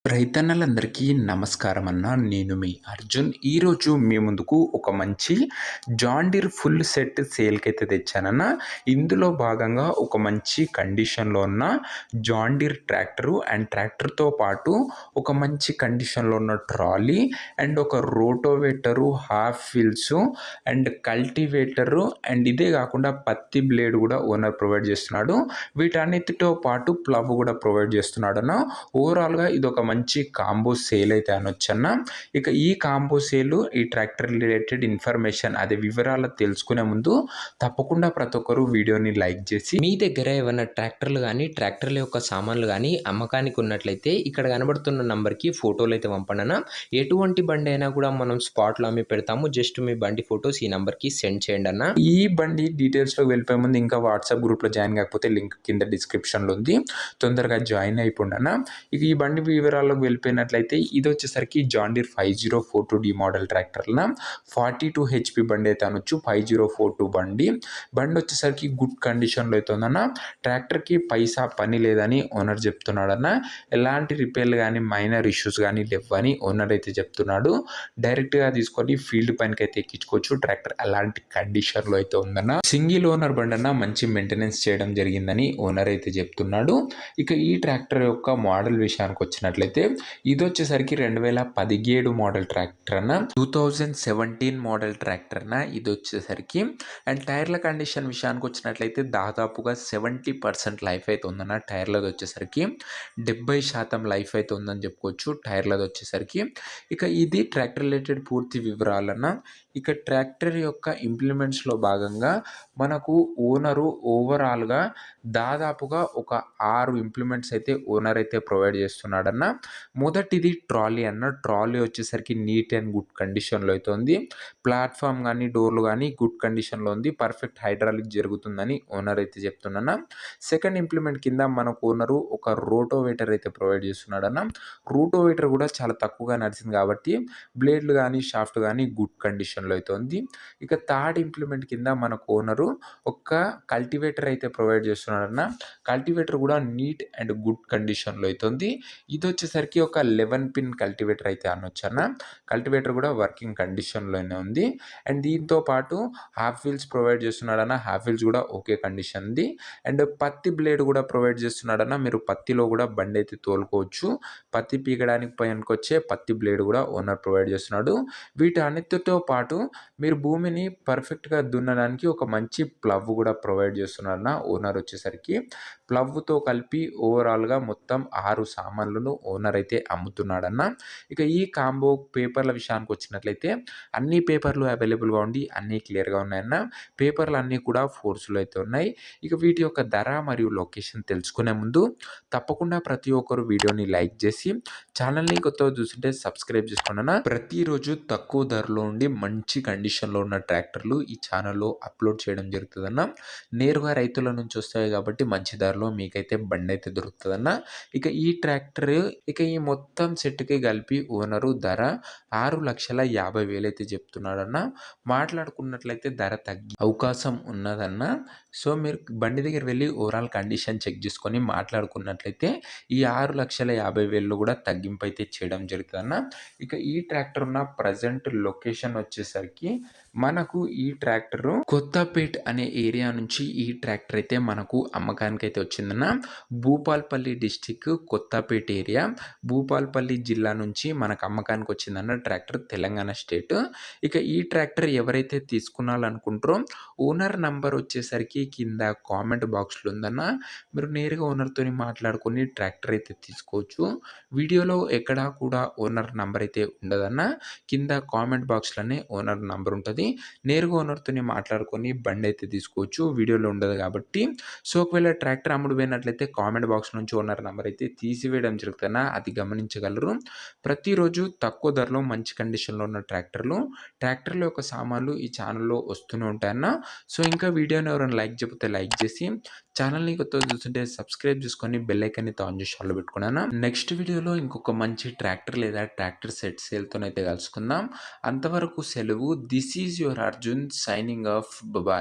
రైతన్నలందరికీ నమస్కారం అన్న. నేను మీ అర్జున్. ఈరోజు మీ ముందుకు ఒక మంచి జాన్ డీర్ ఫుల్ సెట్ సేల్‌కైతే తెచ్చానన్న. ఇందులో భాగంగా ఒక మంచి కండిషన్‌లో ఉన్న జాన్ డీర్ ట్రాక్టరు అండ్ ట్రాక్టర్‌తో పాటు ఒక మంచి కండిషన్‌లో ఉన్న ట్రాలీ అండ్ ఒక rotavator, half wheels and cultivator and ఇదే కాకుండా పత్తి బ్లేడ్ కూడా ఓనర్ ప్రొవైడ్ చేస్తున్నాడు. వీటన్నిటితో పాటు ప్లవ్ కూడా ప్రొవైడ్ చేస్తున్నాడన్న. ఓవరాల్‌గా ఇదొక మంచి కాంబో సేల్ అయితే అనొచ్చన్న. ఇక ఈ కాంబో సేలు ఈ ట్రాక్టర్ రిలేటెడ్ ఇన్ఫర్మేషన్ అదే వివరాలు తెలుసుకునే ముందు తప్పకుండా ప్రతి ఒక్కరు వీడియోని లైక్ చేసి మీ దగ్గర ఏమైనా ట్రాక్టర్లు కానీ ట్రాక్టర్ల యొక్క సామాన్లు కానీ అమ్మకానికి ఉన్నట్లయితే ఇక్కడ కనబడుతున్న నంబర్కి ఫోటోలు అయితే పంపండి. ఎటువంటి బండి అయినా కూడా మనం స్పాట్లో అమ్మి పెడతాము. జస్ట్ మీ బండి ఫొటోస్ ఈ నంబర్కి సెండ్ చేయండి అన్న. ఈ బండి డీటెయిల్స్లో వెళ్ళిపోయే ముందు ఇంకా వాట్సాప్ గ్రూప్లో జాయిన్ కాకపోతే లింక్ కింద డిస్క్రిప్షన్లో ఉంది, తొందరగా జాయిన్ అయిపోండి అన్న. ఇక ఈ బండి వివరాల్లోకి వెళ్ళిపోయినట్లయితే ఇది వచ్చేసరికి జాన్ డీర్ 5042D మోడల్ ట్రాక్టర్ల 42 HP బండి అయితే అనొచ్చు. 5042 బండి వచ్చేసరికి గుడ్ కండిషన్లో అయితే ఉందన్న. ట్రాక్టర్కి పైసా పని లేదని ఓనర్ చెప్తున్నాడన్న. ఎలాంటి రిపేర్లు కానీ మైనర్ ఇష్యూస్ కానీ లేవని ఓనర్ అయితే చెప్తున్నాడు. డైరెక్ట్గా తీసుకొని ఫీల్డ్ పనికి అయితే ఎక్కించుకోవచ్చు. ట్రాక్టర్ అలాంటి కండిషన్లో అయితే ఉందన్న. సింగిల్ ఓనర్ బండి అన్న, మంచి మెయింటెనెన్స్ చేయడం జరిగిందని ఓనర్ అయితే చెప్తున్నాడు. ఇక ఈ ట్రాక్టర్ యొక్క మోడల్ విషయానికి వచ్చినట్లయితే ఇది వచ్చేసరికి 2017 మోడల్ ట్రాక్టర్ అన్న. 2017 మోడల్ ట్రాక్టర్ అన్న ఇది వచ్చేసరికి. అండ్ టైర్ల కండిషన్ విషయానికి వచ్చినట్లయితే దాదాపుగా 70% లైఫ్ అయితే ఉందన్న. టైర్లది వచ్చేసరికి 70% లైఫ్ అయితే ఉందని చెప్పుకోవచ్చు టైర్లది వచ్చేసరికి. ఇక ఇది ట్రాక్టర్ రిలేటెడ్ పూర్తి వివరాలన్న. ఇక ట్రాక్టర్ యొక్క ఇంప్లిమెంట్స్లో భాగంగా మనకు ఓనరు ఓవరాల్గా దాదాపుగా ఒక 6 ఇంప్లిమెంట్స్ అయితే ఓనర్ అయితే ప్రొవైడ్ చేస్తున్నాడన్న. మొదటిది ట్రాలీ అన్న. ట్రాలీ వచ్చేసరికి నీట్ అండ్ గుడ్ కండిషన్లో అయితే ఉంది. ప్లాట్ఫామ్ కానీ డోర్లు కానీ గుడ్ కండిషన్లో ఉంది. పర్ఫెక్ట్ హైడ్రాలిక్ జరుగుతుందని ఓనర్ అయితే చెప్తున్నా. సెకండ్ ఇంప్లిమెంట్ కింద మనకు ఓనరు ఒక రోటోవేటర్ అయితే ప్రొవైడ్ చేస్తున్నాడన్న. రోటోవేటర్ కూడా చాలా తక్కువగా నడిచింది కాబట్టి బ్లేడ్లు కానీ షాఫ్ట్ కానీ గుడ్ కండిషన్లో అయితే ఉంది. ఇక థర్డ్ ఇంప్లిమెంట్ కింద మనకు ఓనరు ఒక కల్టివేటర్ అయితే ప్రొవైడ్ చేస్తున్నాడన్న. కల్టివేటర్ కూడా నీట్ అండ్ గుడ్ కండిషన్లో అయితే ఉంది. ఇది వచ్చేసరికి ఒక 11 పిన్ కల్టివేటర్ అయితే అనొచ్చు అన్న. కల్టివేటర్ కూడా వర్కింగ్ కండిషన్లోనే ఉంది. అండ్ దీంతో పాటు హాఫ్ వీల్స్ ప్రొవైడ్ చేస్తున్నాడన్న. హాఫ్ వీల్స్ కూడా ఓకే కండిషన్ ఉంది. అండ్ పత్తి బ్లేడ్ కూడా ప్రొవైడ్ చేస్తున్నాడన్న. మీరు పత్తిలో కూడా బండి అయితే తోలుకోవచ్చు. పత్తి పీకడానికి పనికొచ్చే పత్తి బ్లేడ్ కూడా ఓనర్ ప్రొవైడ్ చేస్తున్నాడు. వీటన్నిటితో పాటు మీరు భూమిని పర్ఫెక్ట్గా దున్నడానికి ఒక మంచి ప్లవ్ కూడా ప్రొవైడ్ చేస్తున్నాడన్న ఓనర్ వచ్చేసరికి. ప్లవ్తో కలిపి ఓవరాల్గా మొత్తం 6 సామాన్లను ఓనర్ అయితే అమ్ముతున్నాడన్న. ఇక ఈ కాంబో పేపర్ల విషయానికి వచ్చినట్లయితే అన్ని పేపర్లు అవైలబుల్గా ఉండి అన్నీ క్లియర్గా ఉన్నాయన్న. పేపర్లు అన్నీ కూడా ఫోర్స్లో అయితే ఉన్నాయి. ఇక వీటి యొక్క ధర మరియు లొకేషన్ తెలుసుకునే ముందు తప్పకుండా ప్రతి ఒక్కరు వీడియోని లైక్ చేసి ఛానల్ని కొత్తగా చూస్తుంటే సబ్స్క్రైబ్ చేసుకోండి. ప్రతిరోజు తక్కువ ధరలో ఉండి మంచి కండిషన్లో ఉన్న ట్రాక్టర్లు ఈ ఛానల్లో అప్లోడ్ చేయడం జరుగుతుందన్న. నేరుగా రైతుల నుంచి వస్తాయి కాబట్టి మంచి ధరలో మీకైతే బండి అయితే దొరుకుతుందన్న. ఇక ఈ ట్రాక్టర్ ఈ మొత్తం సెట్కి కలిపి ఓనరు ధర 6,50,000 అయితే చెప్తున్నాడన్న. మాట్లాడుకున్నట్లయితే ధర తగ్గే అవకాశం ఉన్నదన్న. సో మీరు బండి దగ్గర వెళ్ళి ఓవరాల్ కండిషన్ చెక్ చేసుకొని మాట్లాడుకున్నట్లయితే ఈ 6,50,000లో కూడా తగ్గింపు అయితే చేయడం జరుగుతుందన్న. ఇక ఈ ట్రాక్టర్ ఉన్న ప్రజెంట్ లొకేషన్ వచ్చేసరికి మనకు ఈ ట్రాక్టరు కొత్తపేట్ అనే ఏరియా నుంచి ఈ ట్రాక్టర్ అయితే మనకు అమ్మకానికి అయితే వచ్చిందన్న. భూపాల్పల్లి డిస్టిక్ కొత్తపేట ఏరియా, భూపాల్పల్లి జిల్లా నుంచి మనకు అమ్మకానికి వచ్చిందన్న ట్రాక్టర్, తెలంగాణ స్టేట్. ఇక ఈ ట్రాక్టర్ ఎవరైతే తీసుకోవాలనుకుంటారో ఓనర్ నంబర్ వచ్చేసరికి కింద కామెంట్ బాక్స్లో ఉందన్న. మీరు నేరుగా ఓనర్తో మాట్లాడుకొని ట్రాక్టర్ అయితే తీసుకోవచ్చు. వీడియోలో ఎక్కడా కూడా ఓనర్ నంబర్ అయితే ఉండదన్న. కింద కామెంట్ బాక్స్లోనే ఓనర్ నంబర్ ఉంటుంది. నేరుగా ఓనర్తో మాట్లాడుకొని బండి అయితే తీసుకోవచ్చు. వీడియోలో ఉండదు కాబట్టి. సో ఒకవేళ ట్రాక్టర్ అమ్ముడు పోయినట్లయితే కామెంట్ బాక్స్ నుంచి ఓనర్ నంబర్ అయితే తీసివేయడం జరుగుతుందన్న. అది గమనించగలరు. ప్రతిరోజు తక్కువ ధరలో మంచి కండిషన్లో ఉన్న ట్రాక్టర్ల యొక్క సామాన్లు ఈ ఛానల్లో వస్తూనే ఉంటాయన్న. సో ఇంకా వీడియోని ఎవరైనా లైక్ చెప్తే లైక్ చేసి ఛానల్ని కొత్తగా చూస్తుంటే సబ్స్క్రైబ్ చేసుకొని బెల్ ఐకాన్ని ఆన్ చేసి ఆన్లో పెట్టుకున్నాను. నెక్స్ట్ వీడియోలో ఇంకొక మంచి ట్రాక్టర్ లేదా ట్రాక్టర్ సెట్ సేల్తోనైతే కలుసుకుందాం. అంతవరకు సెలవు. This is your Arjun signing off. Bye.